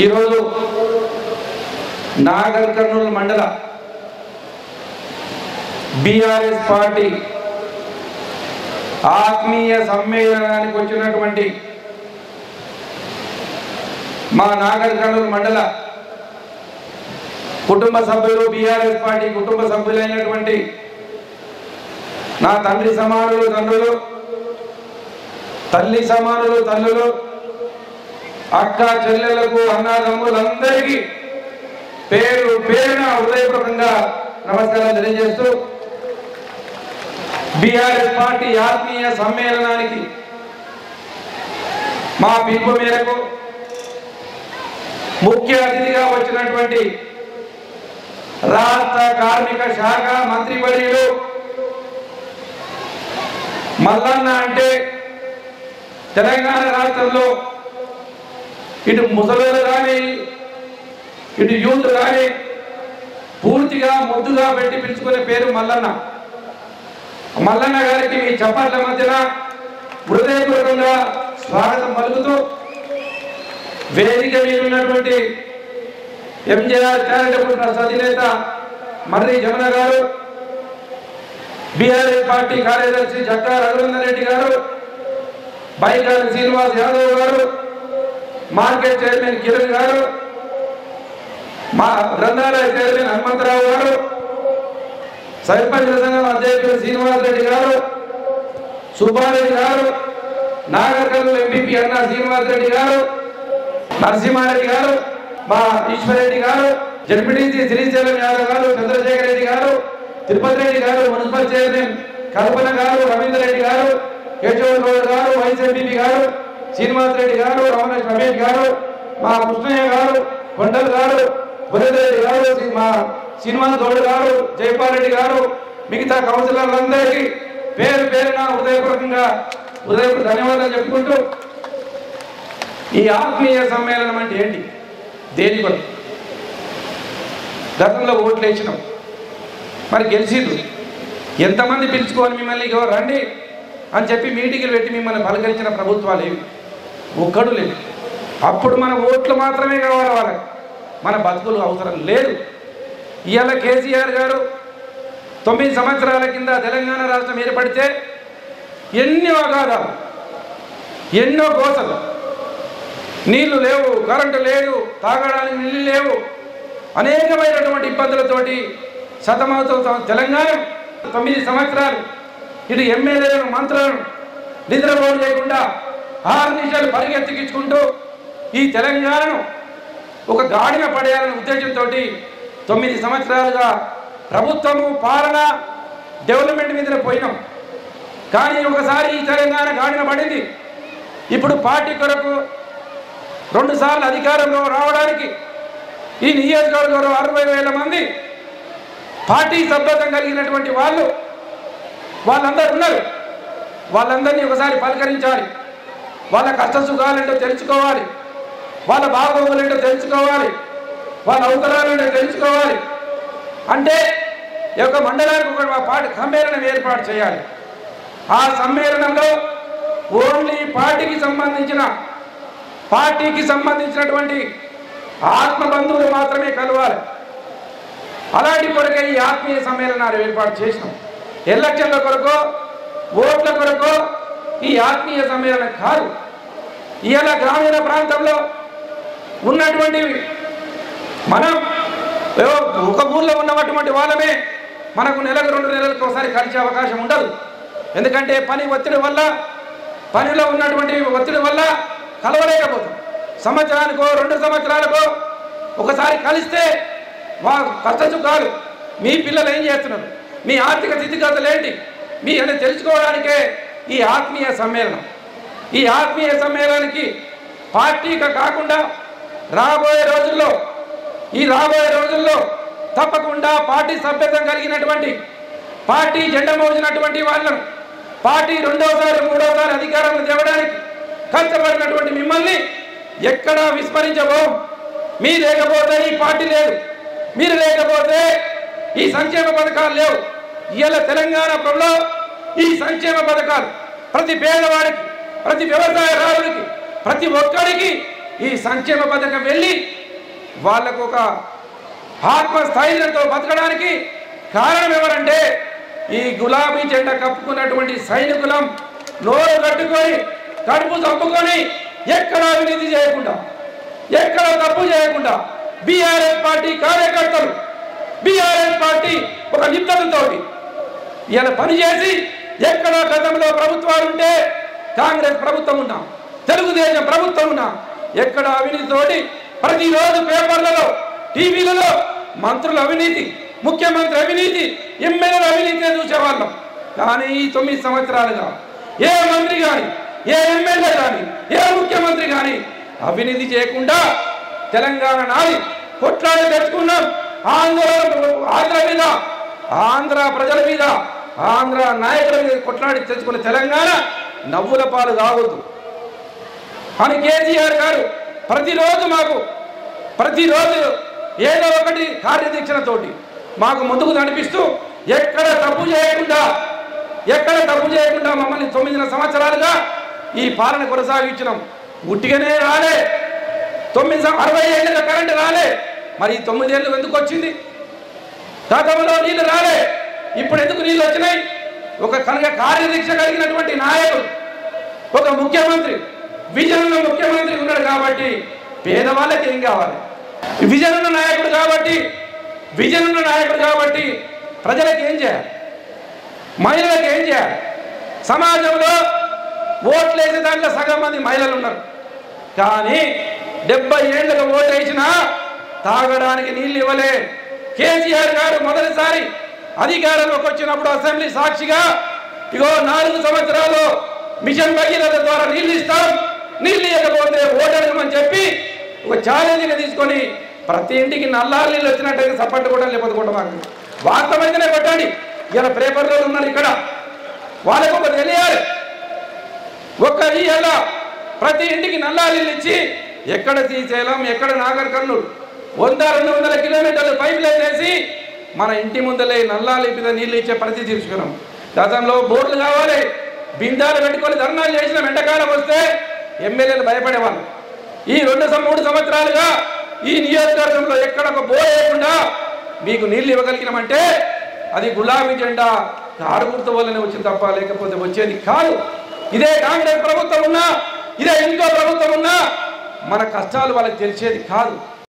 ఈరోజు నాగర్ కర్నూలు మండల BRS party ఆత్మీయ సమ్మేళనానికి వచ్చినటువంటి మా నాగర్ కర్నూలు మండల కుటుంబ సభ్యులు, బీఆర్ఎస్ పార్టీ కుటుంబ సభ్యులైనటువంటి నా తండ్రి సమానులు తండ్రులు, తల్లి సమానులు తల్లులు, అక్క చెల్లెలకు, అన్నదమ్ములందరికీ పేరు పేరున హృదయపూర్వకంగా నమస్కారం తెలియజేస్తూ బీఆర్ఎస్ పార్టీ ఆత్మీయ సమ్మేళనానికి మా పిలుపు మేరకు ముఖ్య అతిథిగా వచ్చినటువంటి రాష్ట్ర కార్మిక శాఖ మంత్రివర్యులు మల్లన్న అంటే తెలంగాణ రాష్ట్రంలో ఇటు ముసలోళ్ళు కానీ ఇటు యూత్ కానీ పూర్తిగా ముద్దుగా పెట్టి పిలుచుకునే పేరు మల్లన్న. మల్లన్న గారికి మీ చప్పట్ల మధ్యన హృదయపూర్వకంగా స్వాగతం పలుకుతూ వేదిక మీద ఉన్నటువంటి ఎంజేఆర్ చారిటబుల్ ట్రస్ట్ అధినేత మర్రి జమున గారు, బీఆర్ఎస్ పార్టీ కార్యదర్శి జక్కా రఘునందన్ రెడ్డి గారు, బైకాల శ్రీనివాస్ యాదవ్ గారు, మార్కెట్ చైర్మన్ కిరణ్ గారు, మా గ్రంథాలయ చైర్మన్ హనుమంతరావు గారు, సర్పంచ్ సంఘం అధ్యక్షుడు శ్రీనివాస్ రెడ్డి గారు, సుబ్బారెడ్డి గారు, నాగర్ కర్నూలు ఎంపీపీ అన్న శ్రీనివాస్ రెడ్డి గారు, నరసింహారెడ్డి గారు, మా ఈశ్వరెడ్డి గారు, జడ్పీటీసీ శ్రీశైలం యాదవ్ గారు, చంద్రశేఖర్ రెడ్డి గారు, తిరుపతి రెడ్డి గారు, మున్సిపల్ చైర్మన్ కల్పన గారు, రవీందర్ రెడ్డి గారు, కేశవన్ గౌడ్ గారు, వైస్ ఎంపీపీ గారు, శ్రీనివాస్ రెడ్డి గారు, రమేష్ గారు, మా కృష్ణయ్య గారు, కొండల్ గారు, బురేరెడ్డి గారు, మా శ్రీనివాస్ గౌడ్ గారు, జైపాల్ రెడ్డి గారు, మిగతా కౌన్సిలర్లందరికీ పేరు పేరున హృదయపూర్వకంగా ధన్యవాదాలు చెప్పుకుంటూ ఈ ఆత్మీయ సమ్మేళనం అంటే ఏంటి, దేని కొరకు? గతంలో ఓట్లు వేసినాం, మరి గెలిచిండ్రు, ఎంతమంది పిలుచుకొని మిమ్మల్ని రండి అని చెప్పి మీటింగ్లు పెట్టి మిమ్మల్ని పలకరించిన ప్రభుత్వాలు ఏవి? ఒక్కడు లేదు. అప్పుడు మన ఓట్లు మాత్రమే కావాలి వాళ్ళకి, మన బతుకులు అవసరం లేదు. ఇవాళ కేసీఆర్ గారు 9 సంవత్సరాల కింద తెలంగాణ రాష్ట్రం ఏర్పడితే ఎన్ని అగాధాలు, ఎన్నో కోసలు, నీళ్లు లేవు, కరెంటు లేదు, తాగడానికి నీళ్ళు లేవు, అనేకమైనటువంటి ఇబ్బందులతోటి సతమవుతూ తెలంగాణ 9 సంవత్సరాలు ఇటు ఎమ్మెల్యేలను, మంత్రులను నిద్రపోటు చేయకుండా 6 నిమిషాలు పరిగెత్తికించుకుంటూ ఈ తెలంగాణను ఒక గాడిన పడేయాలనే ఉద్దేశంతో 9 సంవత్సరాలుగా ప్రభుత్వము పాలన డెవలప్మెంట్ మీద పోయినాం. కానీ ఒకసారి ఈ తెలంగాణ గాడిన పడింది. ఇప్పుడు పార్టీ కొరకు 2 సార్లు అధికారంలో రావడానికి ఈ నియోజకవర్గంలో 60,000 మంది పార్టీ సభ్యత్వం కలిగినటువంటి వాళ్ళందరూ ఉన్నారు. వాళ్ళందరినీ ఒకసారి పలకరించాలి, వాళ్ళ కష్ట సుఖాలేంటో తెలుసుకోవాలి, వాళ్ళ బాగోగులేంటో తెలుసుకోవాలి, వాళ్ళ అవసరాలేంటో తెలుసుకోవాలి. అంటే ఈ యొక్క మండలానికి ఒక పార్టీ సమ్మేళనం ఏర్పాటు చేయాలి. ఆ సమ్మేళనంలో ఓన్లీ పార్టీకి సంబంధించినటువంటి ఆత్మబంధువులు మాత్రమే కలవాలి. అలాంటి కొరకే ఈ ఆత్మీయ సమ్మేళనాలు ఏర్పాటు చేసినాం. ఎలక్షన్ల కొరకో, ఓట్ల కొరకో ఈ ఆత్మీయ సమ్మేళనం కాదు. ఇవాళ గ్రామీణ ప్రాంతంలో ఉన్నటువంటి మనం ఒక ఊళ్ళో ఉన్నటువంటి వాళ్ళమే మనకు నెలకు 2 నెలలకు ఒకసారి కలిసే అవకాశం ఉండదు. ఎందుకంటే పనిలో ఉన్నటువంటి ఒత్తిడి వల్ల కలవలేకపోతాం. సంవత్సరానికో 2 సంవత్సరాలకో ఒకసారి కలిస్తే కష్ట సుఖాలు, మీ పిల్లలు ఏం చేస్తున్నారు, మీ ఆర్థిక స్థితిగతులు ఏంటి, మీ అని తెలుసుకోవడానికే ఈ ఆత్మీయ సమ్మేళనం. ఈ ఆత్మీయ సమ్మేళనానికి పార్టీగా కాకుండా రాబోయే రోజుల్లో తప్పకుండా పార్టీ సభ్యత్వం కలిగినటువంటి, పార్టీ జెండా మోసినటువంటి వాళ్ళను, పార్టీ 2వసారి 3వసారి అధికారంలో తేవడానికి కష్టపడినటువంటి మిమ్మల్ని ఎక్కడా విస్మరించబో. మీరు లేకపోతే ఈ పార్టీ లేదు, మీరు లేకపోతే ఈ సంక్షేమ పథకాలు లేవు. ఇవాళ తెలంగాణలో ఈ సంక్షేమ పథకాలు ప్రతి పేదవాడికి, ప్రతి వ్యవసాయదారునికి, ప్రతి ఒక్కరికి ఈ సంక్షేమ పథకం వెళ్ళి వాళ్ళకు ఒక ఆత్మస్థైర్యంతో బతకడానికి కారణం ఎవరంటే ఈ గులాబీ జెండా కప్పుకున్నటువంటి సైనికులం నోరు కట్టుకొని కడుపు చంపుకొని ఎక్కడ అవినీతి చేయకుండా ఎక్కడ తప్పు చేయకుండా బీఆర్ఎస్ పార్టీ కార్యకర్తలు బీఆర్ఎస్ పార్టీ ఒక నిబద్ధతతోటి ఇలా పనిచేసి ఎక్కడ గతంలో ప్రభుత్వాలు ఉంటే కాంగ్రెస్ ప్రభుత్వం ఉన్నాం తెలుగుదేశం ప్రభుత్వం ఉన్నాం ఎక్కడ అవినీతితోటి ప్రతిరోజు పేపర్లలో టీవీలలో మంత్రుల అవినీతి ముఖ్యమంత్రి అవినీతి ఎమ్మెల్యేల అవినీతి చూసేవాళ్ళం కానీ ఈ 9 సంవత్సరాలుగా ఏ మంత్రి కానీ ఏ ఎమ్మెల్యే కానీ ఏ ముఖ్యమంత్రి కానీ అవినీతి చేయకుండా తెలంగాణ నాది కొట్లాడి తెచ్చుకున్నాం ఆంధ్ర మీద ఆంధ్ర ప్రజల మీద ఆంధ్ర నాయకుల మీద కొట్లాడి తెచ్చుకున్న తెలంగాణ నవ్వుల పాలు కావద్దు అని కేసీఆర్ గారు ప్రతిరోజు ఏదో ఒకటి కార్యదీక్షణతోటి మాకు ముందుకు నడిపిస్తూ ఎక్కడ తప్పు చేయకుండా మమ్మల్ని 9 సంవత్సరాలుగా ఈ పాలన కొనసాగించినాం ఉట్టిగానే రాలే 60 ఏళ్ళుగా కరెంటు రాలే మరి 9 ఏళ్ళు ఎందుకు వచ్చింది గతంలో నీళ్లు రాలే ఇప్పుడు ఎందుకు నీళ్ళు వచ్చినాయి ఒక కార్యదీక్ష కలిగినటువంటి నాయకుడు ఒక ముఖ్యమంత్రి విజన్ ఉన్న ముఖ్యమంత్రి ఉన్నాడు కాబట్టి పేదవాళ్ళకి ఏం కావాలి విజన్ ఉన్న నాయకుడు కాబట్టి ప్రజలకు ఏం చేయాలి మహిళలకు ఏం చేయాలి సమాజంలో ఓట్లు వేసే దాంట్లో సగం మంది మహిళలు ఉన్నారు కానీ 70 ఏళ్ళకు ఓటు వేసినా తాగడానికి నీళ్ళు ఇవ్వలే కేసీఆర్ గారు మొదటిసారి అధికారంలోకి వచ్చినప్పుడు అసెంబ్లీ సాక్షిగా ఇగో 4 సంవత్సరాలు మిషన్ భగీరథ ద్వారా నీళ్ళు ఇస్తాం నీళ్ళు ఇవ్వకపోతే ఓటు అడగమని చెప్పి ఒక ఛాలెంజ్గా తీసుకొని ప్రతి ఇంటికి నల్లారు నీళ్ళు వచ్చినట్టయితే సపోర్ట్ కూడా లేకపోతే కూడా వాస్తవమైతేనే కొట్టండి ఇలా పేపర్లో ఉన్నారు ఇక్కడ వాళ్ళకు ఒక తెలియాలి ఇలా ప్రతి ఇంటికి నల్లారు నీళ్ళు ఇచ్చి ఎక్కడ శ్రీశైలం ఎక్కడ నాగర్ కర్నూలు 100-200 కిలోమీటర్లు పైప్ లైన్ వేసి మన ఇంటి ముందలే నల్లాలు మీద నీళ్ళు ఇచ్చే పరిస్థితి తీసుకున్నాం గతంలో బోర్లు కావాలి బిందాలు పెట్టుకొని ధర్నాలు చేసిన ఎండాకాలం వస్తే ఎమ్మెల్యేలు భయపడేవాళ్ళు ఈ 2-3 సంవత్సరాలుగా ఈ నియోజకవర్గంలో ఎక్కడ ఒక బోర్ వేయకుండా మీకు నీళ్ళు ఇవ్వగలిగినామంటే అది గులాబీ జెండా కారు గుర్తు వల్లనే వచ్చింది తప్ప లేకపోతే వచ్చేది కాదు ఇదే కాంగ్రెస్ ప్రభుత్వం ఉన్నా ఇదే ఇంకో ప్రభుత్వం ఉన్నా మన కష్టాలు వాళ్ళకి తెలిసేది కాదు